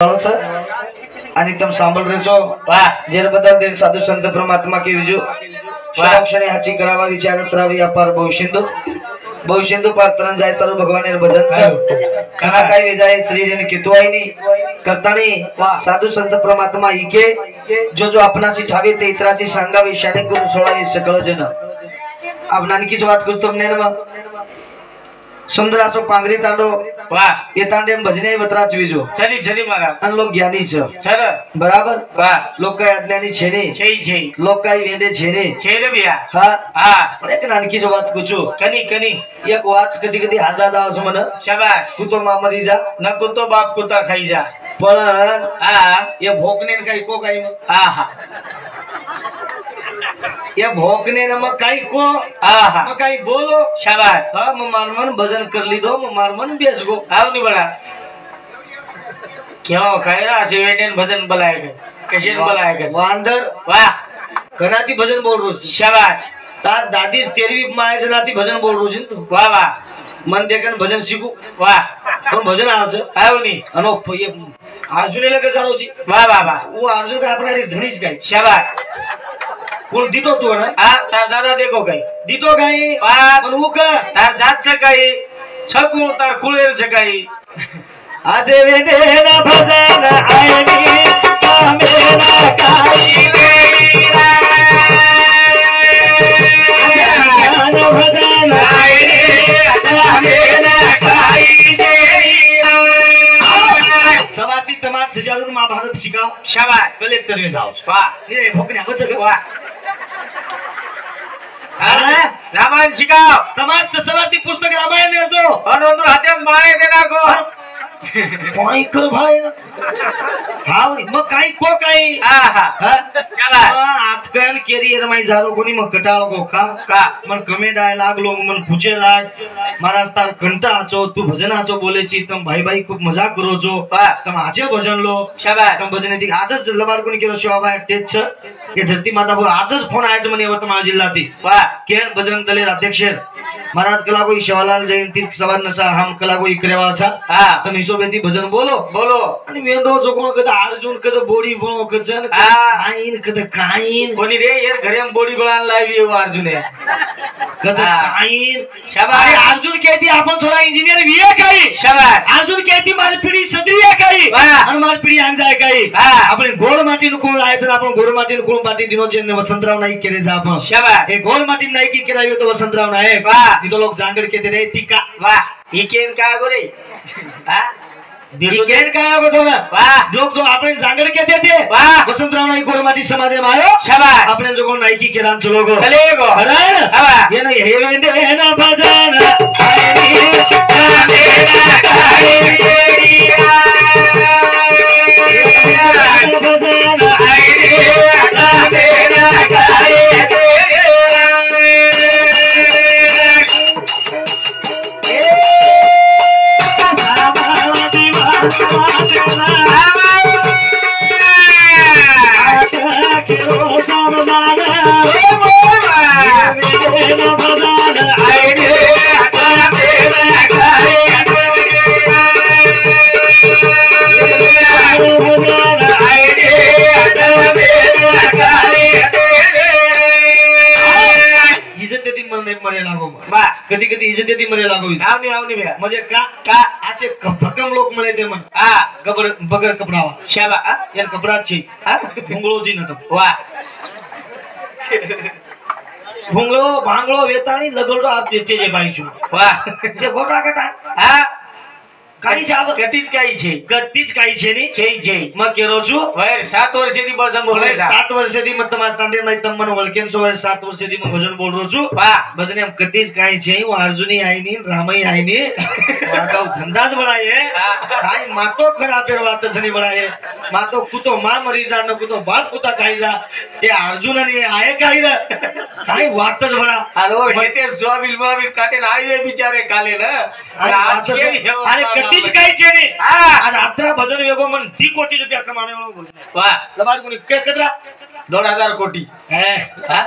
आणि तम सांभळ रेचो जेर बदल देन साधु संत परमात्मा के विजु क्षणे हाची करावा विचारत रावी अपार भविष्यंदु पात्रन जाय सर्व भगवानेर भजन कना काय विजय श्री रेन कितवाईनी करतानी साधु संत परमात्मा इके जो अपनासी ठावे ते इतराची सांगावी शाने गुरु सोळावी सकळ जन अब नानकीच बात करतो तुमने न सुंदर असो पांगरी तांडो वाह ये तांडे भजने बतराच विजो चली चली महाराज अन लोग ज्ञानी छ सर बराबर वाह लोग काय अज्ञानी छेने छे लोग काय वेंडे छेने छे रे भैया हां हां एक नानकी जो बात कुछो कनी एक बात कधी कधी हाजा जाव छ मन शाबाश कुतो मामरी जा न कुतो बाप कुता खाई जा पण ये भोकने काय को काय मग ये भोकने न मग काही को मग काही बोलो शाबाश हां मग मारमन भजन कर ली दो मग मारमन बेस गो आव नहीं बड़ा क्यों खायरा से वेंडन भजन बुलाएगा कैसे बुलाएगा वांदर वाह कनाती भजन बोल रो शाबाश तार दादी तेरी माय जनाती भजन बोल रो छिन तू वाह वाह मन देखन भजन सीखू वाह तो भजन आवछ आव नहीं अनो ये अर्जुन लगे चालो छी वाह वाह वाह वो अर्जुन का अपना धनीज गाय शाबाश कोण दीतो तू ना तार दादा देखो काही दीतो काही पण उक तार जात छ काही छकू तार कुळेर छ काही आजे वेदेना भजन आईनी कामेना काही वेरीरा भजन आईनी कामेना काही वेरीरा सवाती तमाम सजारून महाभारत शिकाव शाबाश कलेक्टर में जाओ वाह ये भोकने बच गए वाह रामायण शिकाव तमाम सवाती पुस्तक रामायण ने दो और दोनों हाथे में मारे देना को कोई कर भाई हाव मग काही को काही चला आतकन केरियर माई झालो कोणी मग कटाळो को का मन कमे डायलॉग लोग मन पूछे लाग महाराज तार घंटा आचो तू भजन आचो बोले छी तम भाई भाई खूप मजाक करो जो तम आजे भजन लो शाबाश तम भजन दी आजच लबार कोणी केलो शिवाबाई तेच ये धरती माता बो आजच फोन आयच म्हणे यवतमाळ जिल्ह्याती वाह केन बजरंग दलेर अध्यक्ष महाराज कला कोई शिवालाल जयंती सवार नसा हम कला कोई करेवाचा तम हिशोबेती भजन बोलो आणि वेंडो जो कोण कदा अर्जुन कदा बोडी बोलो कचन काईन कदा काईन कोणी रे ये घरे बोडी बोलान लावी अर्जुन कदा काईन शाबाश अर्जुन कहती आपण थोड़ा इंजीनियर भी है काही शाबाश अर्जुन कहती मारी पिढी सदरी है काही आणि मारी पिढी आंग जाय काही आपण गोड माटी नुकून लायचं आपण गोड माटी नुकून पाटी दिनो जे वसंतराव नाईक केले जा आपण शाबाश हे गोड माटी नाईक की केलायो तो वसंतराव नाईक वाह इतो लोग जांगड कहते रे तिका वाह इकेन काय बोले इकेन काय बोलतो ना वाह लोग जो आपण जांगड कहते थे वाह वसंतराव नाईक गोड माटी समाज में आयो शाबाश आपण जो कोण नाईकी केरान चलो गो चलेगो अरे वाह ये नहीं हे वेंदे ना भजन कधी कधी इज्जती मरे लागो आवनी भैया म्हणजे का असे भक्कम लोक मळे ते मन गबर बगर कपडावा शाबा यार कपडा छी भुंगळोजी न तो वाह भुंगळो भांगळो वेतानी लगडो आप जे बाईचू वाह जे गोटा कटा काही जाब कटीच काही छे नी छे मग केरो छु वर 7 वर्षेदी भजन बोल रे 7 वर्षेदी मत मा तांडे मै तम मन वळकेन चो 7 वर्षेदी मग भजन बोल रो छु वाह भजने हम कटीच काही छे वो अर्जुनी आई नी रामई आई नी वाका धंधाज बनाए काही मातो खरा पेर वात जनी बनाए मातो कुतो मा मरी जा न कुतो बाप कुता खाई जा ये अर्जुन आणि आए काही रे काही वातच बना अरे हेते सोबिल मोबिल काटे आईवे बिचारे काले ना अरे कटीच काही छे नी आज 18 भजन वेगो मन 2 कोटी रुपया कमाने वाला बोल वाह लबार कोनी के कदरा 2000 कोटी है हां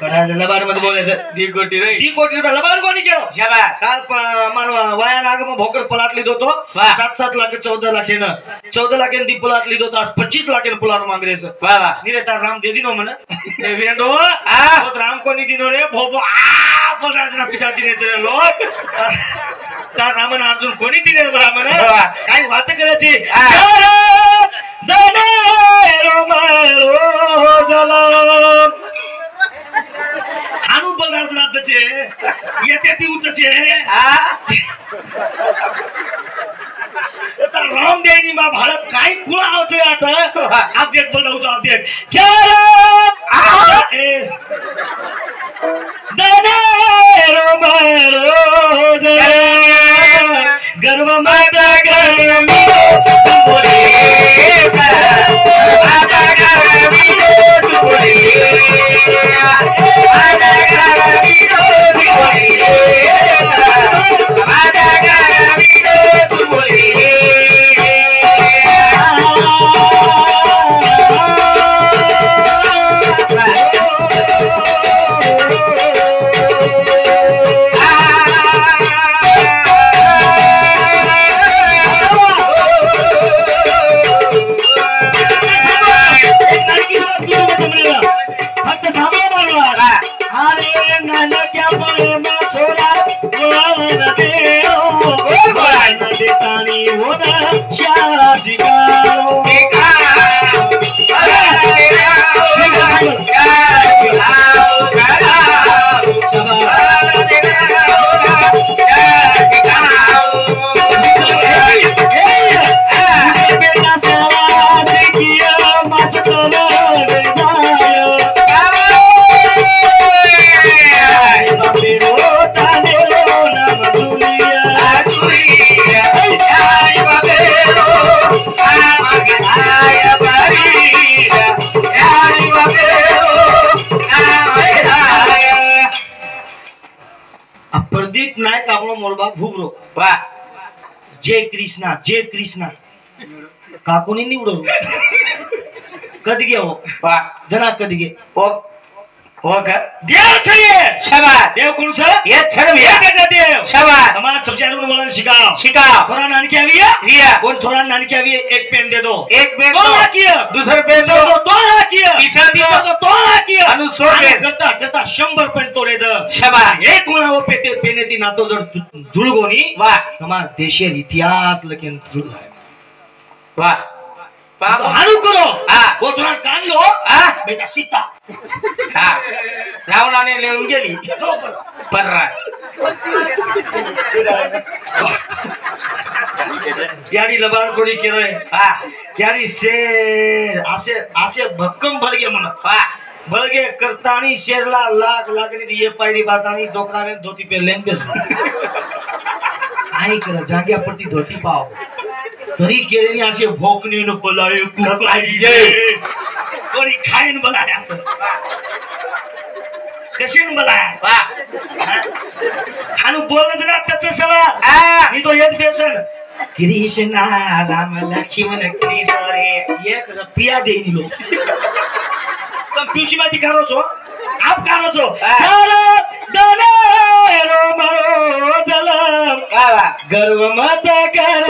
बड़ा लबार मत बोले 2 कोटी रे 2 कोटी रुपया लबार कोनी केलो शाबाश काल मारवा वाया नाग में भोकर प्लॉट लीधो तो 7 लाख 14 लाख ने 14 लाख दी प्लॉट लीधो तो आज 25 लाख ने प्लॉट मांग रे से वाह वाह नीरे तार राम दे दिनो मने ए वेंडो आ तो राम कोनी दिनो रे भोबो आ बोला जना पिसा दिने चले लोग तार रामन अर्जुन कोनी दिने ब्राह्मण काय बात करे छी दने रोमालो जलम आनु बलराज रात छे येते ती उठ छे आता राम देनी मा भारत काय कुळा आवचे आता आप देख बोलऊ आप देख चल ए दने रोमालो जलम गर्व माता गर्व बोले माता गर्व बोले माता गर्व बोले माता गर्व बोले प्रदीप नायक आपलो मोरबा भूगरो वाह जय कृष्णा काकोनी निवडो कधी हो वाह जना कधी हो का देव छे शाबाश देव कोण छ ये छरम ये का देव शाबाश हमारा सबसे आगे बोलन सिखाओ थोड़ा नान की आवी है लिया कौन थोड़ा नान की आवी है एक पेन दे दो एक पेन दो किया दूसरा पेन दो तो किया तीसरा दिया तो किया अनुसोर करता 100 पेन तोड़े दे शाबाश एक कोणा वो पेने ती ना तो जर जुळगोनी वाह हमारा देशेर इतिहास लेकिन जुळ है वाह पाप हारू करो वो थोड़ा कान लो बेटा सीता रावणाने लेऊन गेली पर्रा यारी लबार कोणी केलंय यारी से असे भक्कम बळगे म्हणा बळगे करतानी शेरला लाख लागणी दिये पायडी बातानी डोकराने धोती पेलेन पे आई कर जाग्या पट्टी धोती पाव तरी केलेली असे भोकणी न बोलाय कुकाई कोणी खाईन बोलाया कशीन बोलाया वाह हानु बोलच ना त्याचं सवाल मी तो येत फेशन कृष्ण राम लक्ष्मण कृष्ण रे एक रुपया देनी लो कंप्यूसी मा दिखारो छो आप कारो छो चार दने रोमरो जलम वाह गर्व मत कर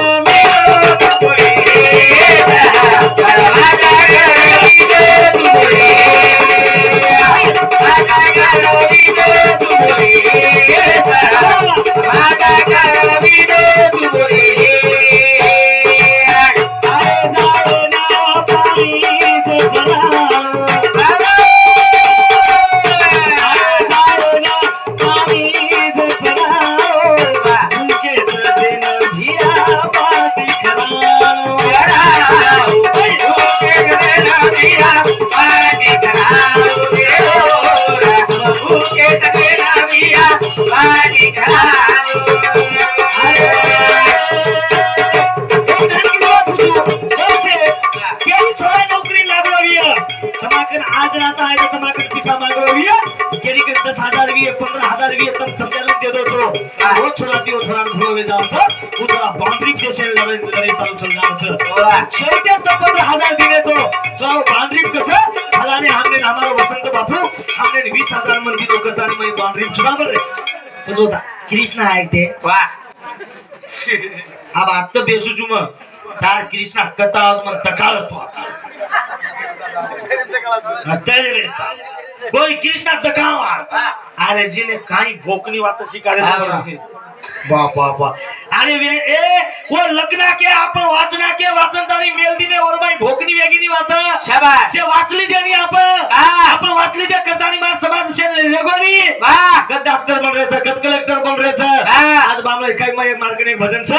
सरान भोवे जाऊचं उतरा बांद्री स्टेशन लढाई चालू चलणार शेवटी तपन 1000 दिले तो तो बांद्री कसं हलाने हमने हमारा वसंत बापू हमने 20000 मंदी लोक करताना मी बांद्री चुना बरे तो होता कृष्णा ऐकते वाह अब आता बेसुजू मग तार कृष्णा कथा आज मग तकाळ तो कोई कृष्णा तकाव अरे जिने काही भोकनी वात शिकारे बाप बाप अरे ए वो लग्ना के आपण वाचना के वाचनतानी मेलदी ने और बाई भोकनी वेगीनी वात शाबाश से वाचली देनी आपण वाचली दे करतानी मार समाज से लेगोनी वाह गद डॉक्टर बन रेचा गद कलेक्टर बन रेचा आज बामला काय मै मार्केट एक भजन छ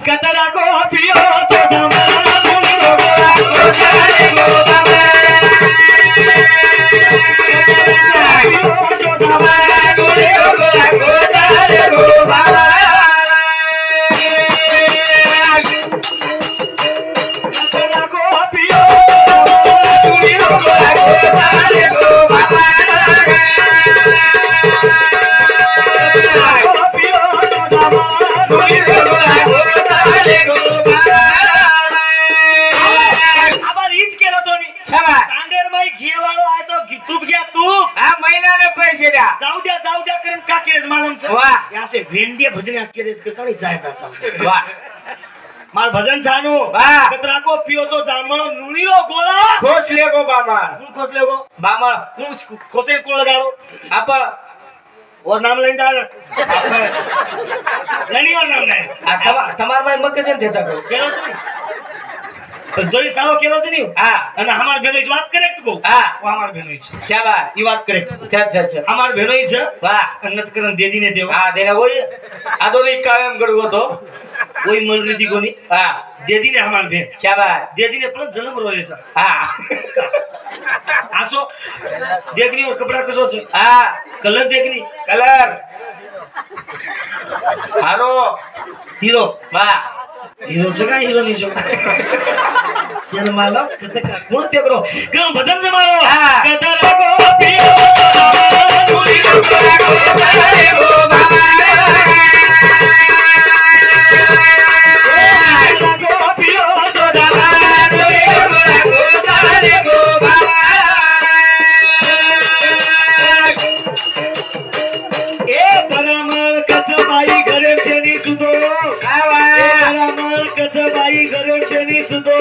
कतरा को पियो तो जमा मुनी गोरा को जाने गो बाबा तो जमा गोरे गोरा को जाने गो बाबा भेंडी भजन केलेस करता जायता वाह मार भजन छानू कतरा को पियोचो जामळ नुणीरो गोळा खोसले गो बाबा कोण खोसले गो बाबा कोण खोसे कोण लगाडो आपण और नाम लेन डाल नहीं और नाम नहीं तमार भाई मग कसे देता को केलो बस दोई सालो केलो छ नी हां અને हमार भेनो इ बात करेक्ट को हां वो हमार भेनो छ क्या बात इ बात करेक्ट अच्छा हमार भेनो छ वाह अन्नत करन देदी ने देव हां देना वही आदोली कायम गडगो तो वही मरदी कोनी हां देदी ने हमार भेन क्या बात देदी ने पण जन्म रोले छ हां आसो देखनी और कपड़ा कसो छ हां कलर देखनी कलर हारो हीरो वाह हीरो छ का हीरो नहीं छ यार माला कते का कोण ते करो गाव भजन से मारो कतरा को पियो गोरी गोरा को जाने गो बाबा को पियो सोदा गोरी गोरा को जाने गो बाबा ए बनमल कचबाई घरे चनी सुदो बनमल कचबाई घरे चनी सुदो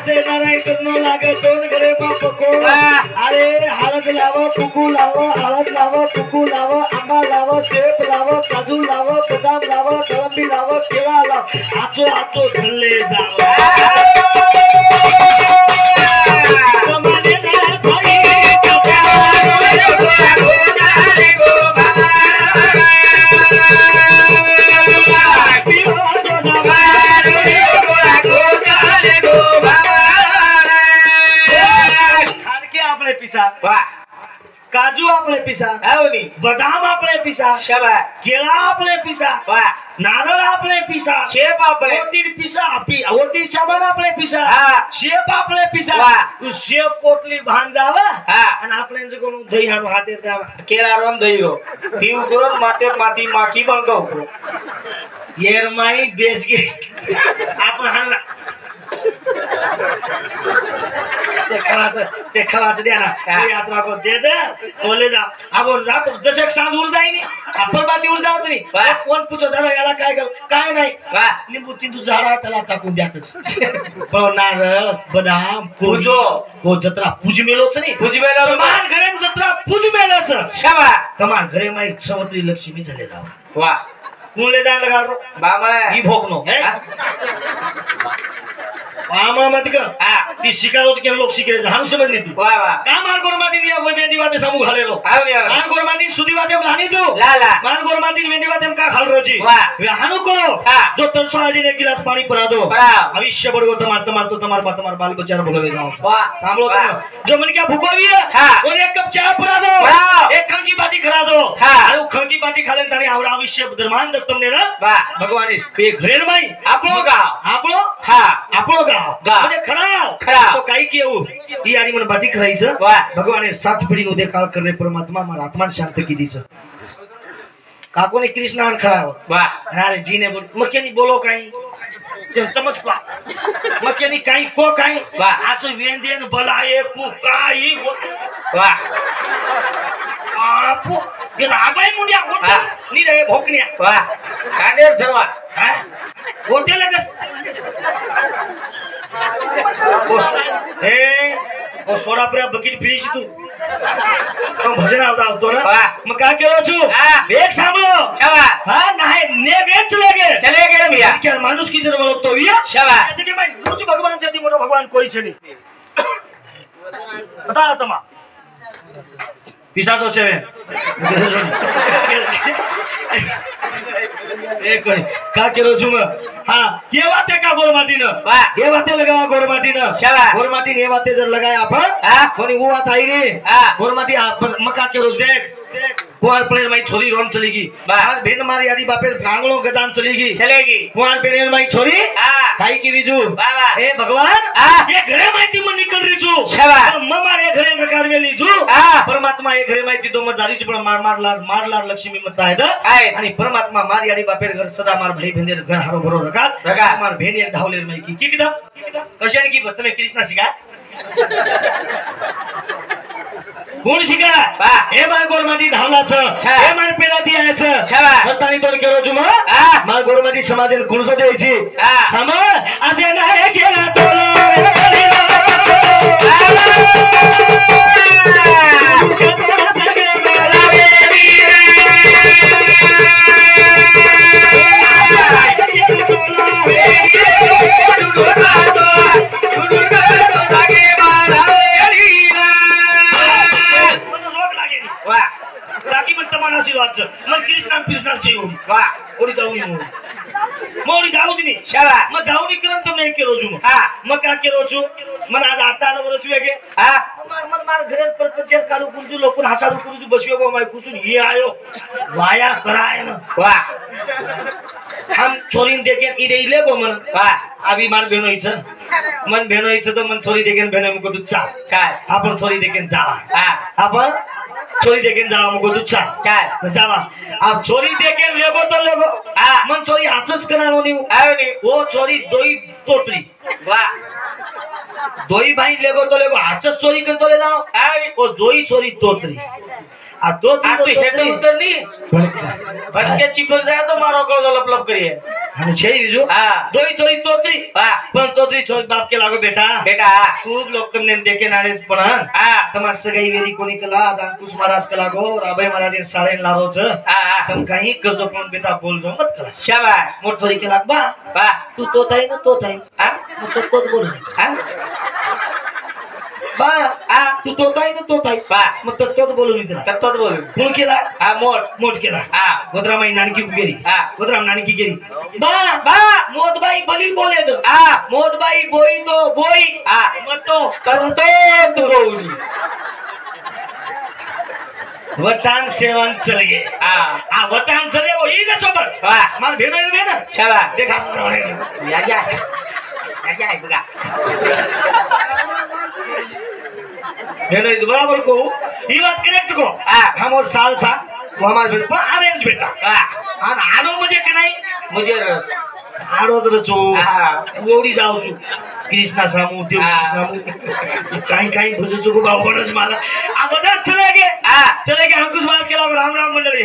ते नाराय करनो लागे दोन घरे बाप को अरे हळद लाव कुकू लाव हळद लाव कुकू लाव आंबा लाव सेब लाव काजू लाव बदाम लाव डाळिंब लाव केळा लाव आचो आचो धरले जाव कमाने ना भाई काजू आपले पिसा आवनी बदाम आपले पिसा शाबाश केळा आपले पिसा वाह नारळ आपले पिसा शेप आपले ओटीर पिसा आपी ओटीर सामान आपले पिसा हां शेप आपले पिसा वाह तू शेप पोटली भान जावा हां आणि आपले जे कोण दही हानो हाते त्या केळा रोन दही रो तीव करून माते माती माखी बनगो येर माई देश गे आपण हाणला ते खवाच द्या ना यात्रा को दे दे बोले जा अब रात दशक सांज उर जाईनी आपण बाती उर जावच नाही कोण पूछो दादा याला काय कर काय नाही लिंबू तिंदू झाडा त्याला टाकून द्यातच पण नारळ बदाम पूजो हो जत्रा पूज मेलोच नाही पूज मेलो मान घरे जत्रा पूज मेलोच शाबा तमान घरे माई सवत्री लक्ष्मी झाले जाव वाह कोणले जाण लगारो बाबा ही भोकनो आमा मत का ती शिकारोच के लोग शिकरे हानु समझ नहीं तू वाह वाह का मान गोर माटी दिया वो वेंडी बाते समूह खाले रो मान गोर माटी सुदी बाते लानी दो ला ला मान गोर माटी वेंडी बाते का खाल रोजी वाह वे हानु करो जो तरसो आज ने गिलास पानी पिला दो भविष्य बड़गो तुम्हार बाल बच्चा भोगवे जाओ वाह सांभळो तुम जो मन क्या भूखोवी है और एक कप चाय पिला दो एक खंकी बाटी खरा दो अरे खंकी बाटी खाले ताणी आवडा भविष्य धर्मान दत्त तुमने ना वाह भगवान ये घरेर माई आपलो गाव आपलो आपलो गाव म्हणजे खरा तो काही केऊ ही आणि मन बाती खरायचं भगवान सात पिढी नो देखाळ करणे परमात्मा मार आत्मा शांत की दीच काको ने कृष्णा खड़ा हो वाह अरे जी ने बोल मके नहीं बोलो कहीं चल समझ को मके नहीं कहीं को कहीं वाह आसु वेंदेन बलाए को काई वाह आपो ये आबाई मुंडिया होता नहीं रे भोकनिया वाह काडेर सर्वा हैं होते लगस ओ सोडा पर बकेट फिनिश तू तो भजन आवतो ना मग काय केलो छु एक सांभळो शाबास हां नाही नेगे चले गे भैया क्या मानुस की जर बोलतो भैया शाबास ऐसे के मैं मुझ भगवान से मोटो भगवान कोई छे नहीं बता तमा पिसा दो सेवे एक कोणी का केलो छु मग हां ये बाते का गोरमाटी न वाह ये बाते लगावा गोरमाटी न शाबास गोरमाटी ने बाते जर लगाया आपण कोणी वो बात आई रे गोरमाटी मका केलो देख कुआर प्लेन माई छोरी रोन चलेगी आज भेन मारी यारी बापे भांगलो गजान चलेगी कुआर प्लेन माई छोरी खाई की बीजू ए भगवान ये घरे माहिती मन निकल रही छु शाबास मम्मा रे घरे प्रकार में लीजू परमात्मा ये घरे माहिती तो मत जारी छु पण मार लार लक्ष्मी मत आहे आणि परमात्मा मार यारी बापे घर सदा मार भाई भेंदे घर हारो भरो रखा मार भेन एक धावलेर माई की किदम कशाने की बस तुम्ही कृष्णा शिका कोण शिका हे मार गोरमाटी धावलाचं हे मार पेला द्यायचं बतानी तोड केलो छु मग मार गोरमाटी समाजेन कुणसो द्यायची सम असे नाही केला तोला मन कृष्णा ओडी जाऊ दिनी शाबास मग जाऊ नी करन तो नाही केलो छु मग का केलो छु मन आज आता आलो वर्ष वेगे मन मार घरे पर पंचर कालू कुंजू लोकन हासाडू कुंजू बसवे गो माय कुसुन ही आयो वाया कराय न वाह हम छोरीन देखे इदे इले गो मन वाह अभी मार बेनो इछ मन बेनो इछ तो मन छोरी देखेन बेनो मको दुचा काय आपण छोरी देखेन जावा आपण छोरी देखेन जावा मको दुचा काय जावा आप छोरी देखेन लेगो तो लेगो मन छोरी हाचच करानो नी आवनी वो छोरी दोई तोत्री वाह दोई भाई लेगो तो लेगो हाचच छोरी कन तो ले जाओ आवनी वो दोई छोरी तोत्री आ दो तीन तो हेड उतर नी बस के चिपक जाए तो मारो को लपलप करिए हम छे बीजू दोई छोरी तोत्री पण तोत्री छोरी बाप के लागो बेटा खूब लोग तुमने देखे नारेस पण तमार सगाई वेरी कोणी कला अंकुश महाराज कला गो राबाई महाराज साळेन लारो छ तम काही करजो पण बेटा बोल जो मत कला शाबाश मोर छोरी के लाग बा तू तो ताई न तो ताई मग तो बोल बा तू तो ताई न तो ताई मग तो बोलू इतना तो बोलू कोण केला मोठ केला गोदरामाई नानकी गेली गोदराम नानकी गेली बा मोदबाई भली बोले दो मोदबाई बोई तो बोई मग तो बोली वटान सेवन चल गए वटान चले वो ही ना सोबत मार भेनो शाबाश देख असं या बघा भेनो इज बराबर को ही बात करेक्ट को हम और साल सा वो हमारे भेनो पण अरेंज बेटा आडो म्हणजे का नाही म्हणजे रस आडो तर छु एवढी जाऊ छु कृष्णा सामू देव सामू काही भजू चुको बाबूनच मला अगोदर चले गे अंकुश महाराज केला राम राम मंडळी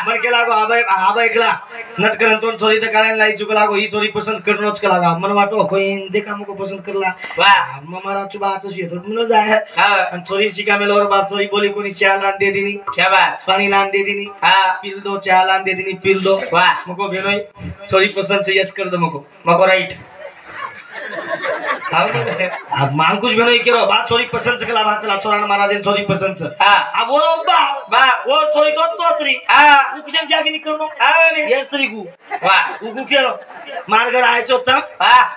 मन केला गो आबा एकला नटकरन तो चोरी तर काढायला लाई चुकला गो ही चोरी पसंत करणोच केला गा मन वाटो कोई देखा मको पसंत करला वाह ममारा चुबाच येतो म्हणून जाय आणि चोरी शिका मेलोर बाप चोरी बोली कोणी चहा लान दे दिनी शाबाश पाणी लान दे दिनी पिल दो चहा लान दे दिनी पिल दो वाह मको भेनोय चोरी पसंत से यस कर दो मको राइट अब अंकुश भेनो केरो बा चोरी पसंद कला बा कला चोरान महाराजन चोरी पसंद अब वो बा वो चोरी तो तोत्री उकशन जागिनी करनो ये सरी गु वाह उगु केरो मार घर आयचो तम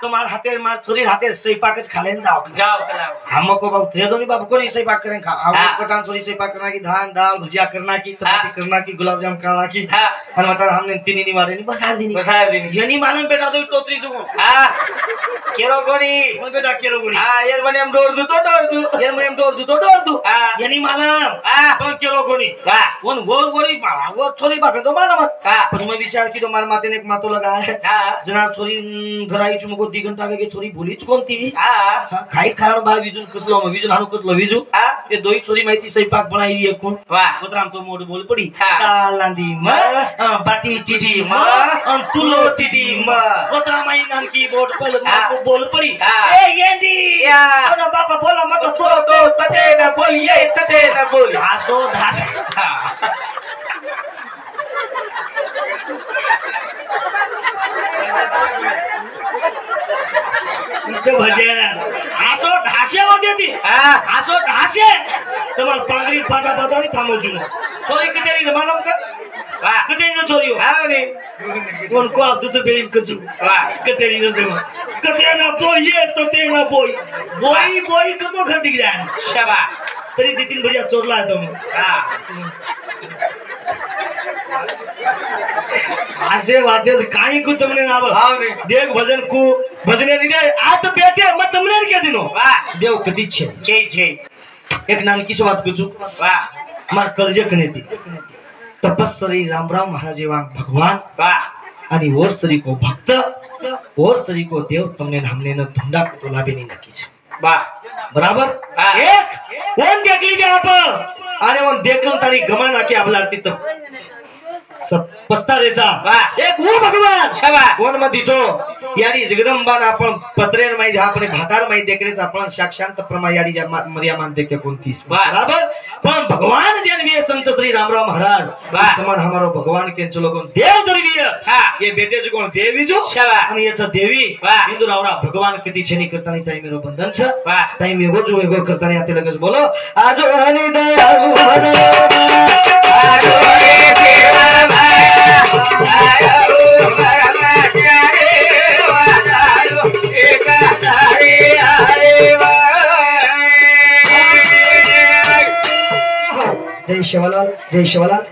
तो मार हाते मार चोरी हाते स्वयंपाकच खालेन जाओ कला हमको बाबू थे दोनी बाबू कोनी स्वयंपाक करें खा हम पटान चोरी स्वयंपाक करना की धान दाल भुजिया करना की चपाती करना की गुलाब जाम करना की और मटर हमने तीनी मारे नहीं बसा देनी यनी मालूम बेटा तो तोत्री सुगो केरो कोणी मग बेटा केलो कोणी हा येर म्हणे डोरदू तो डोरदू येन मग डोरदू हा. यांनी मला हा. पण केलो कोणी वा कोण गोल गोरी मला गोल छोरी बापे तो मला मत हा. पण मैं विचार की तो मार माते ने एक मातो लगा है हा जना छोरी घराई चुमको 2 घंटा वेगे छोरी बोलीच कोणती हा खाई खारण बा विजून कसलो विजून हाणू कसलो विजू हा ये दोई छोरी माहिती स्वयंपाक बनाई एक कोण वा उतराम तो मोड बोल पडी हा. तालांदी म बाटी टिडी म अन तुलो टिडी म उतरा माई नान की बोर्ड पर हा. बोल पडी हा. ए येंदी या. अन बापा बोला मत तो तते न बोल ये तते न बोल आसो धास भजन आसो धासे होते ती हा आसो धासे तुम्हाला पांगरी पाटा पाटा थांबव जुनो छोरी किती रे मानव का वा किती न छोरी हो हा रे कोण को आप दुसरे बेन कचू वा किती रे जमा किती ना बोल ये तो ते ना बोई बोई बोई कतो घंटी गिरा शबा तरी 2-3 बजे चोरला है तुम हा आसे वाद्य काही को तुमने ना हा रे देख भजन को भजने नहीं दे आ तो बेटे मत तुमने क्या दिनो वा देव कती छे छे छे एक नानकी सी बात कुछ वा मार कर्ज कनेती तपस्वी रामराव महाराज एवं भगवान वा आणि ओरसरी को भक्त ओरसरी को देव तुमने हमने न धुंडा को लाभे नहीं नकी छे वा बराबर हा. एक कोण देख लीजिए आपण आणि वो देखन तारी गमा नाकी आपला तिथं सब पस्तारेचा वाह. एक वो भगवान शबा कोण मधी तो यारी जगदंबान आपण पत्रेन माई आपण भातार माई देखरेच आपण साक्षांत प्रमा यारी मर्यामान देखे 29 वाह. बराबर पण भगवान जन वे संत श्री रामराव महाराज वाह. तमान हमारो भगवान के चलो कोण देव जरी वे हा ये बेटे जो कोण देवी जो शबा आणि याचा देवी वाह. हिंदू रावरा भगवान किती छेनी करतानी टाइम मेरो बंधन छ वा टाइम एगो जो एगो करतानी आते लगस बोलो आज हनी दयालु भगवान आरो रे देवा भाया आरो परमाचारे वारो एका तारे आरे वा जय शिवलाल